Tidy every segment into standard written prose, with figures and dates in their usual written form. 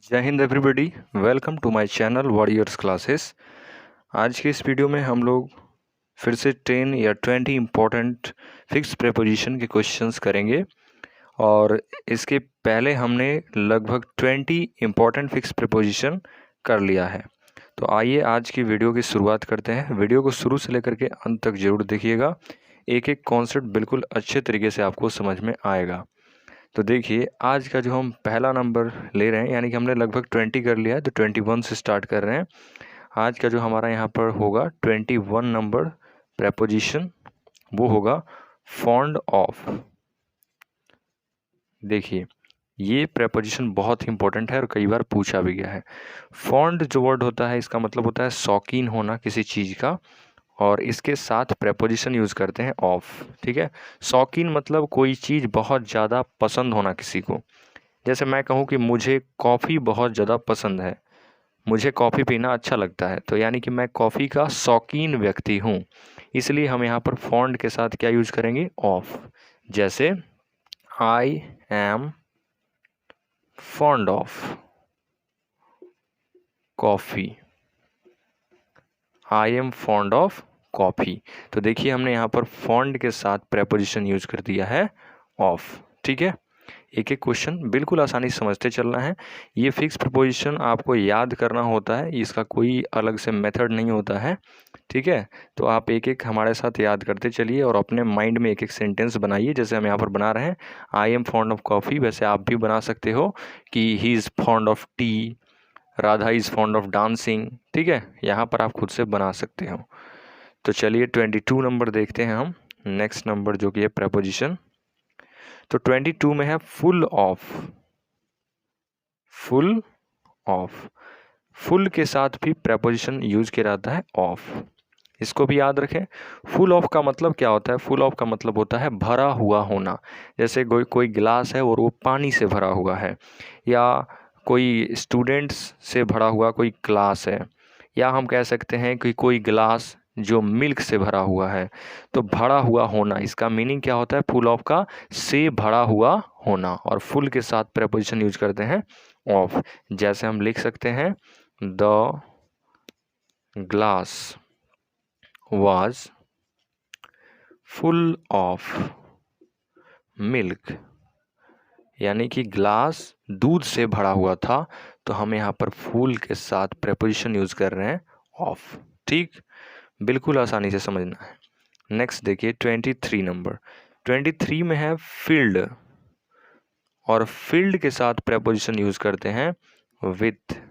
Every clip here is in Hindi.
जय हिंद everybody, welcome to my channel warriors classes. आज के इस वीडियो में हम लोग फिर से 10 या 20 इम्पोर्टेंट फिक्स प्रेपोजिशन के क्वेश्चंस करेंगे। और इसके पहले हमने लगभग 20 इम्पोर्टेंट फिक्स प्रेपोजिशन कर लिया है। तो आइए आज की वीडियो की शुरुआत करते हैं। वीडियो को शुरू से लेकर के अंत तक जरूर देखिएगा, एक एक कॉन्सेप्ट बिल्कुल अच्छे तरीके से आपको समझ में आएगा। तो देखिए, आज का जो हम पहला नंबर ले रहे हैं, यानी कि हमने लगभग 20 कर लिया है, तो 21 से स्टार्ट कर रहे हैं। आज का जो हमारा यहाँ पर होगा 21 नंबर प्रेपोजिशन, वो होगा फॉन्ड ऑफ। देखिए, ये प्रेपोजिशन बहुत ही इंपॉर्टेंट है और कई बार पूछा भी गया है। फॉन्ड जो वर्ड होता है, इसका मतलब होता है शौकीन होना किसी चीज़ का, और इसके साथ प्रेपोजिशन यूज़ करते हैं ऑफ। ठीक है, शौकीन मतलब कोई चीज़ बहुत ज़्यादा पसंद होना किसी को। जैसे मैं कहूँ कि मुझे कॉफ़ी बहुत ज़्यादा पसंद है, मुझे कॉफ़ी पीना अच्छा लगता है, तो यानी कि मैं कॉफ़ी का शौकीन व्यक्ति हूँ। इसलिए हम यहाँ पर फॉन्ड के साथ क्या यूज़ करेंगे, ऑफ। जैसे I am fond of coffee, I am fond of coffee. तो देखिए, हमने यहाँ पर फॉन्ड के साथ प्रेपोजिशन यूज़ कर दिया है ऑफ। ठीक है, एक एक क्वेश्चन बिल्कुल आसानी से समझते चलना है। ये फिक्स प्रपोजिशन आपको याद करना होता है, इसका कोई अलग से मेथड नहीं होता है। ठीक है, तो आप एक एक हमारे साथ याद करते चलिए और अपने माइंड में एक एक सेंटेंस बनाइए। जैसे हम यहाँ पर बना रहे हैं, I am fond of coffee, वैसे आप भी बना सकते हो कि he is fond of T, Radha is fond of dancing. ठीक है, यहाँ पर आप खुद से बना सकते हो। तो चलिए 22 नंबर देखते हैं हम, नेक्स्ट नंबर जो कि है प्रपोजिशन। तो 22 में है full of. Full of, full के साथ भी प्रेपोजिशन यूज किया जाता है ऑफ। इसको भी याद रखें। फुल ऑफ का मतलब क्या होता है, फुल ऑफ का मतलब होता है भरा हुआ होना। जैसे कोई कोई गिलास है और वो पानी से भरा हुआ है, या कोई स्टूडेंट्स से भरा हुआ कोई क्लास है, या हम कह सकते हैं कि कोई गिलास जो मिल्क से भरा हुआ है। तो भरा हुआ होना, इसका मीनिंग क्या होता है फुल ऑफ का, से भरा हुआ होना। और फुल के साथ प्रेपोजिशन यूज करते हैं ऑफ। जैसे हम लिख सकते हैं, the glass was full of milk, यानी कि ग्लास दूध से भरा हुआ था। तो हम यहाँ पर फुल के साथ प्रेपोजिशन यूज कर रहे हैं ऑफ। ठीक, बिल्कुल आसानी से समझना है। नेक्स्ट देखिए 23 नंबर। 23 में है फील्ड, और फील्ड के साथ प्रेपोजिशन यूज करते हैं विथ।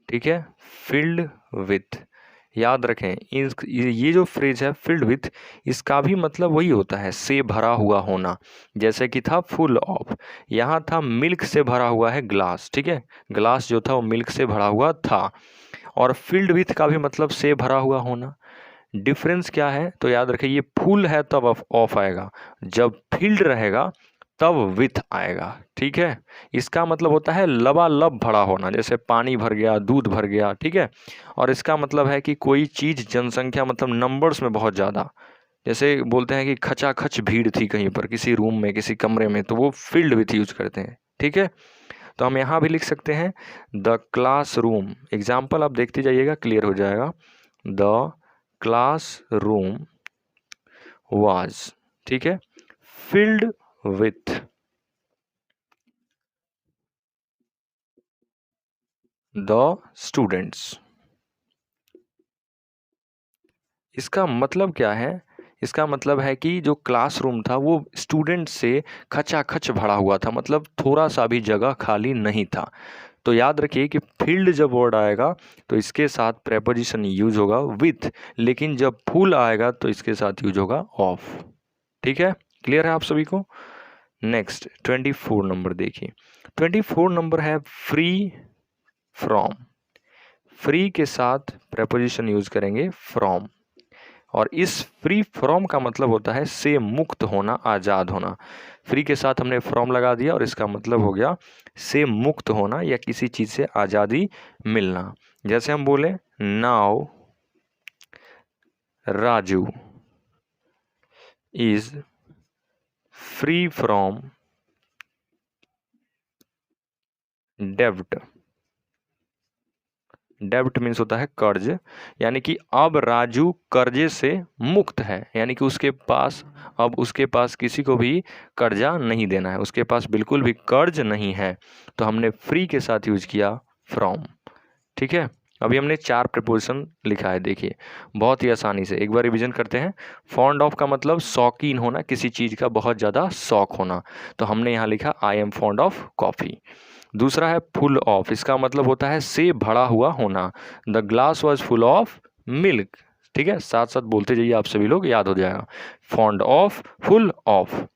ठीक है, फील्ड विथ, याद रखें। ये जो फ्रेज है फील्ड विथ, इसका भी मतलब वही होता है, से भरा हुआ होना। जैसे कि था फुल ऑफ, यहाँ था मिल्क से भरा हुआ है ग्लास। ठीक है, ग्लास जो था वो मिल्क से भरा हुआ था। और फील्ड विथ का भी मतलब से भरा हुआ होना। डिफरेंस क्या है, तो याद रखें, ये फुल है तब ऑफ आएगा, जब फील्ड रहेगा तब विथ आएगा। ठीक है, इसका मतलब होता है लबालब भरा होना, जैसे पानी भर गया, दूध भर गया। ठीक है, और इसका मतलब है कि कोई चीज़ जनसंख्या मतलब नंबर्स में बहुत ज़्यादा, जैसे बोलते हैं कि खचाखच भीड़ थी कहीं पर, किसी रूम में, किसी कमरे में, तो वो फील्ड विथ यूज करते हैं। ठीक है, तो हम यहाँ भी लिख सकते हैं द क्लास रूम। एग्जाम्पल आप देखते जाइएगा, क्लियर हो जाएगा। द क्लास रूम वाज, ठीक है, फिल्ड विथ द स्टूडेंट्स। इसका मतलब क्या है, इसका मतलब है कि जो क्लासरूम था वो स्टूडेंट से खचाखच भरा हुआ था, मतलब थोड़ा सा भी जगह खाली नहीं था। तो याद रखिए कि फील्ड जब वर्ड आएगा तो इसके साथ प्रेपोजिशन यूज होगा विथ, लेकिन जब फुल आएगा तो इसके साथ यूज होगा ऑफ। ठीक है, क्लियर है आप सभी को। नेक्स्ट 24 नंबर देखिए। 24 नंबर है फ्री फ्रॉम। फ्री के साथ प्रेपोजिशन यूज करेंगे फ्रॉम, और इस फ्री फ्रॉम का मतलब होता है से मुक्त होना, आज़ाद होना। फ्री के साथ हमने फ्रॉम लगा दिया और इसका मतलब हो गया से मुक्त होना या किसी चीज़ से आज़ादी मिलना। जैसे हम बोले, now Raju is free from डेब्ट, डेब्ट मीन्स होता है कर्ज, यानी कि अब राजू कर्जे से मुक्त है, यानी कि उसके पास किसी को भी कर्जा नहीं देना है, उसके पास बिल्कुल भी कर्ज नहीं है, तो हमने फ्री के साथ यूज किया फ्रॉम। ठीक है, अभी हमने 4 प्रपोजिशन लिखा है, देखिए बहुत ही आसानी से एक बार रिवीजन करते हैं। फॉन्ड ऑफ का मतलब शौकीन होना, किसी चीज़ का बहुत ज़्यादा शौक होना, तो हमने यहाँ लिखा I am fond of coffee. दूसरा है फुल ऑफ, इसका मतलब होता है से भरा हुआ होना, the glass was full of milk. ठीक है, साथ साथ बोलते जाइए, आप सभी लोग याद हो जाएगा। Fond of, full of.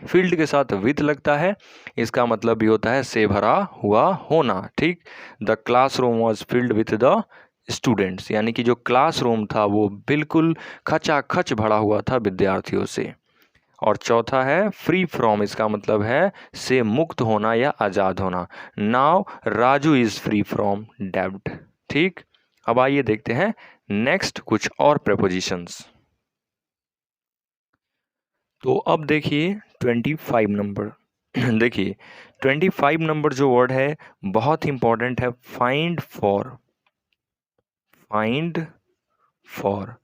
Field के साथ विथ लगता है, इसका मतलब भी होता है से भरा हुआ होना। ठीक, the classroom was filled with the students, यानी कि जो क्लासरूम था वो बिल्कुल खचाखच भरा हुआ था विद्यार्थियों से। और चौथा है फ्री फ्रॉम, इसका मतलब है से मुक्त होना या आज़ाद होना। Now Raju is free from डेब्ट। ठीक, अब आइए देखते हैं नेक्स्ट कुछ और प्रपोजिशंस। तो अब देखिए 25 नंबर देखिए 25 नंबर जो वर्ड है बहुत इंपॉर्टेंट है, फाइंड फॉर। फाइंड फॉर,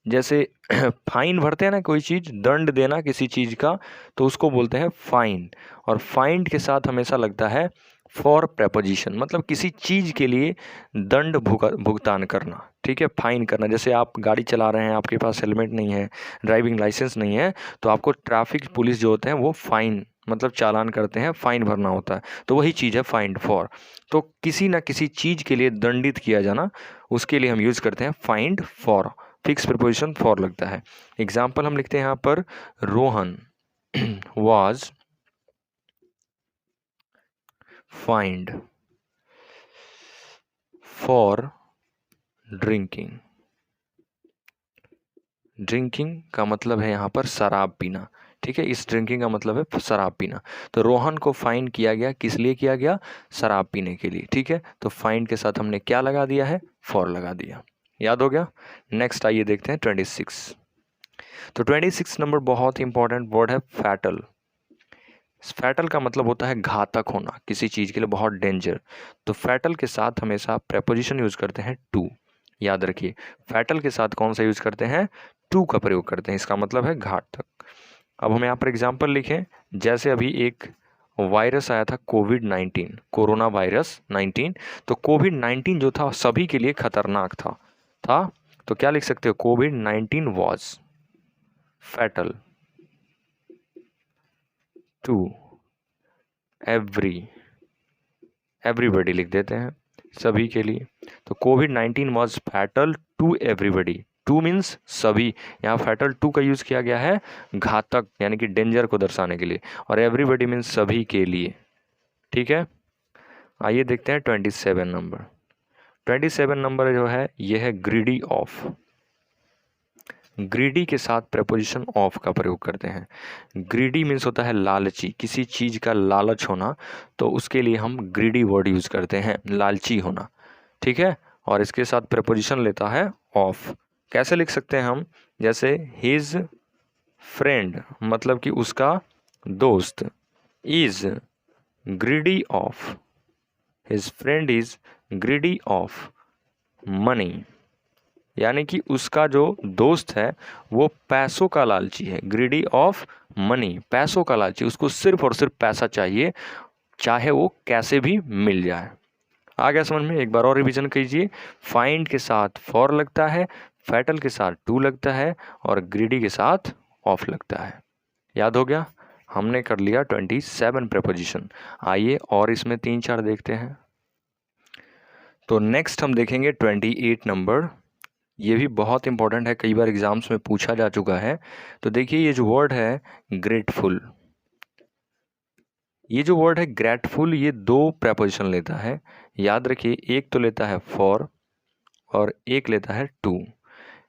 जैसे फाइन भरते हैं ना, कोई चीज़ दंड देना किसी चीज़ का, तो उसको बोलते हैं फाइन। और फाइंड के साथ हमेशा लगता है फॉर प्रपोजिशन, मतलब किसी चीज़ के लिए दंड भुगतान करना। ठीक है, फाइन करना, जैसे आप गाड़ी चला रहे हैं, आपके पास हेलमेट नहीं है, ड्राइविंग लाइसेंस नहीं है, तो आपको ट्रैफिक पुलिस जो होते हैं वो फाइन मतलब चालान करते हैं, फाइन भरना होता है, तो वही चीज़ है फाइंड फॉर। तो किसी ना किसी चीज़ के लिए दंडित किया जाना, उसके लिए हम यूज़ करते हैं find for. Fix preposition for लगता है। एग्जाम्पल हम लिखते हैं यहाँ पर, Rohan was find for drinking. Drinking का मतलब है यहाँ पर शराब पीना। ठीक है, इस ड्रिंकिंग का मतलब है शराब पीना। तो रोहन को फाइन किया गया, किस लिए किया गया? शराब पीने के लिए। ठीक है, तो फाइन के साथ हमने क्या लगा दिया है? फॉर लगा दिया। याद हो गया। नेक्स्ट आइए देखते हैं 26। तो 26 नंबर बहुत ही इंपॉर्टेंट वर्ड है, फैटल। फैटल का मतलब होता है घातक होना, किसी चीज़ के लिए बहुत डेंजर। तो फैटल के साथ हमेशा प्रेपोजिशन यूज करते हैं टू। याद रखिए, फैटल के साथ कौन सा यूज करते हैं? टू का प्रयोग करते हैं, इसका मतलब है घातक। अब हम यहाँ पर एग्जाम्पल लिखें, जैसे अभी एक वायरस आया था कोविड-19, कोरोना वायरस 19। तो कोविड-19 जो था सभी के लिए खतरनाक था। तो क्या लिख सकते हो? कोविड-19 वॉज फैटल टू एवरीबडी लिख देते हैं, सभी के लिए। तो कोविड-19 was fatal to everybody. To means सभी, यहाँ फैटल टू का यूज़ किया गया है घातक यानी कि डेंजर को दर्शाने के लिए, और एवरीबडी मीन्स सभी के लिए। ठीक है, आइए देखते हैं 27 नंबर। 27 नंबर जो है ये है ग्रीडी ऑफ। ग्रीडी के साथ प्रपोजिशन ऑफ का प्रयोग करते हैं। ग्रीडी मीन्स होता है लालची, किसी चीज़ का लालच होना, तो उसके लिए हम ग्रीडी वर्ड यूज़ करते हैं, लालची होना। ठीक है, और इसके साथ प्रपोजिशन लेता है ऑफ। कैसे लिख सकते हैं हम? जैसे हिज फ्रेंड, मतलब कि उसका दोस्त, is greedy of, his friend is greedy of money, यानी कि उसका जो दोस्त है वो पैसों का लालची है। ग्रीडी ऑफ मनी, पैसों का लालची, उसको सिर्फ और सिर्फ पैसा चाहिए, चाहे वो कैसे भी मिल जाए। आ गया समझ में? एक बार और रिवीजन कीजिए। फाइंड के साथ फॉर लगता है, फैटल के साथ टू लगता है, और ग्रीडी के साथ ऑफ लगता है। याद हो गया? हमने कर लिया 27 प्रपोजिशन। आइए और इसमें 3-4 देखते हैं। तो नेक्स्ट हम देखेंगे 28 नंबर। ये भी बहुत इंपॉर्टेंट है, कई बार एग्जाम्स में पूछा जा चुका है। तो देखिए ये जो वर्ड है ग्रेटफुल, ये जो वर्ड है ग्रेटफुल, ये 2 प्रपोजिशन लेता है। याद रखिए, एक तो लेता है फॉर और एक लेता है टू।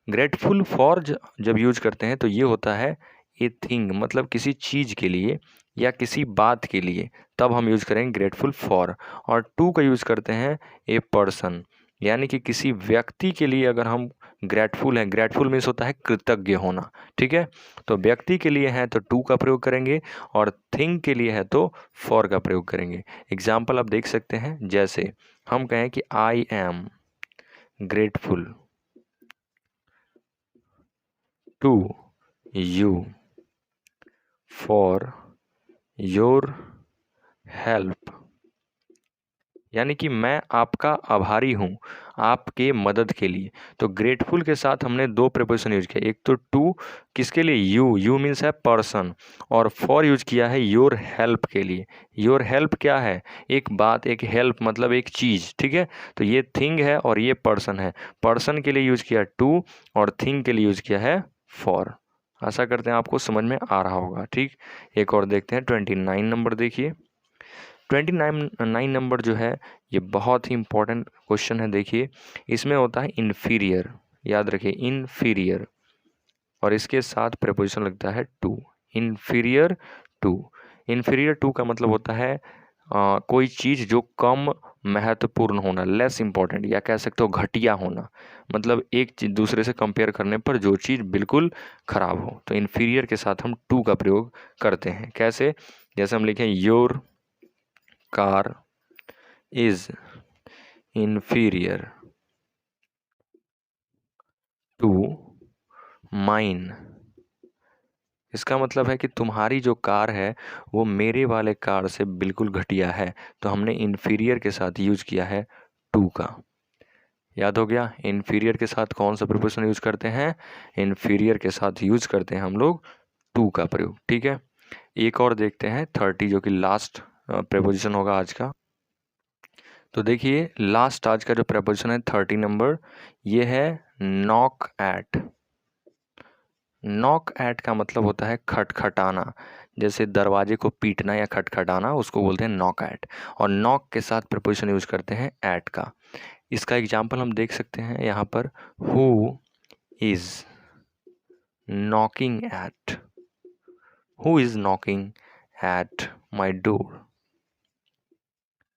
ग्रेटफुल फॉर जब यूज करते हैं तो ये होता है ए थिंग, मतलब किसी चीज़ के लिए या किसी बात के लिए, तब हम यूज करेंगे ग्रेटफुल फॉर। और टू का यूज करते हैं ए पर्सन, यानी कि किसी व्यक्ति के लिए अगर हम ग्रेटफुल है, ग्रेटफुल मीन्स होता है कृतज्ञ होना, ठीक है। तो व्यक्ति के लिए है तो टू का प्रयोग करेंगे और थिंग के लिए है तो फॉर का प्रयोग करेंगे। एग्जाम्पल आप देख सकते हैं, जैसे हम कहें कि I am grateful to you for your help, यानी कि मैं आपका आभारी हूँ आपके मदद के लिए। तो ग्रेटफुल के साथ हमने दो प्रीपोजिशन यूज किया, एक तो टू किसके लिए, यू मीन्स है पर्सन, और फॉर यूज किया है योर हेल्प के लिए। योर हेल्प क्या है, एक बात, एक हेल्प मतलब एक चीज़, ठीक है। तो ये थिंग है और ये पर्सन है, पर्सन के लिए यूज किया टू और थिंग के लिए यूज किया है फॉर। आशा करते हैं आपको समझ में आ रहा होगा, ठीक। एक और देखते हैं 29 नंबर, देखिए 29 नंबर जो है ये बहुत ही इंपॉर्टेंट क्वेश्चन है। देखिए इसमें होता है इन्फीरियर, याद रखिए इन्फीरियर, और इसके साथ प्रीपोजिशन लगता है to. Inferior to, inferior to का मतलब होता है कोई चीज़ जो कम महत्वपूर्ण होना, लेस इंपॉर्टेंट, या कह सकते हो घटिया होना, मतलब एक चीज़ दूसरे से कंपेयर करने पर जो चीज़ बिल्कुल ख़राब हो। तो इन्फीरियर के साथ हम टू का प्रयोग करते हैं। कैसे, जैसे हम लिखें your car is inferior to mine, इसका मतलब है कि तुम्हारी जो कार है वो मेरे वाले कार से बिल्कुल घटिया है। तो हमने इन्फीरियर के साथ यूज किया है टू का। याद हो गया, इन्फीरियर के साथ कौन सा प्रीपोजिशन यूज करते हैं, इन्फीरियर के साथ यूज करते हैं हम लोग टू का प्रयोग, ठीक है। एक और देखते हैं 30, जो कि लास्ट प्रीपोजिशन होगा आज का। तो देखिए लास्ट आज का जो प्रीपोजिशन है 30 नंबर, ये है नॉक एट। नॉक एट का मतलब होता है खटखटाना, जैसे दरवाजे को पीटना या खटखटाना, उसको बोलते हैं नॉक एट। और नॉक के साथ प्रीपोजिशन यूज करते हैं एट का। इसका एग्जाम्पल हम देख सकते हैं यहाँ पर, who is knocking at, who is knocking at my door,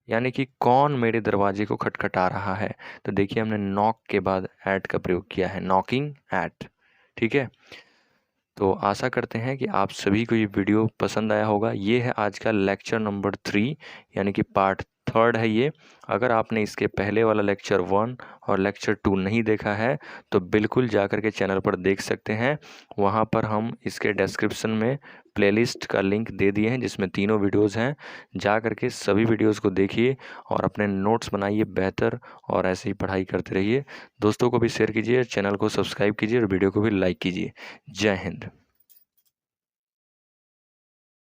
यानी कि कौन मेरे दरवाजे को खटखटा रहा है। तो देखिए हमने नॉक के बाद एट का प्रयोग किया है, नॉकिंग एट, ठीक है। तो आशा करते हैं कि आप सभी को ये वीडियो पसंद आया होगा। ये है आज का लेक्चर नंबर 3, यानी कि पार्ट 3 है ये। अगर आपने इसके पहले वाला लेक्चर 1 और लेक्चर 2 नहीं देखा है तो बिल्कुल जा कर के चैनल पर देख सकते हैं। वहाँ पर हम इसके डिस्क्रिप्शन में प्लेलिस्ट का लिंक दे दिए हैं जिसमें तीनों वीडियोज़ हैं। जा कर के सभी वीडियोज़ को देखिए और अपने नोट्स बनाइए बेहतर, और ऐसे ही पढ़ाई करते रहिए। दोस्तों को भी शेयर कीजिए, चैनल को सब्सक्राइब कीजिए और वीडियो को भी लाइक कीजिए। जय हिंद।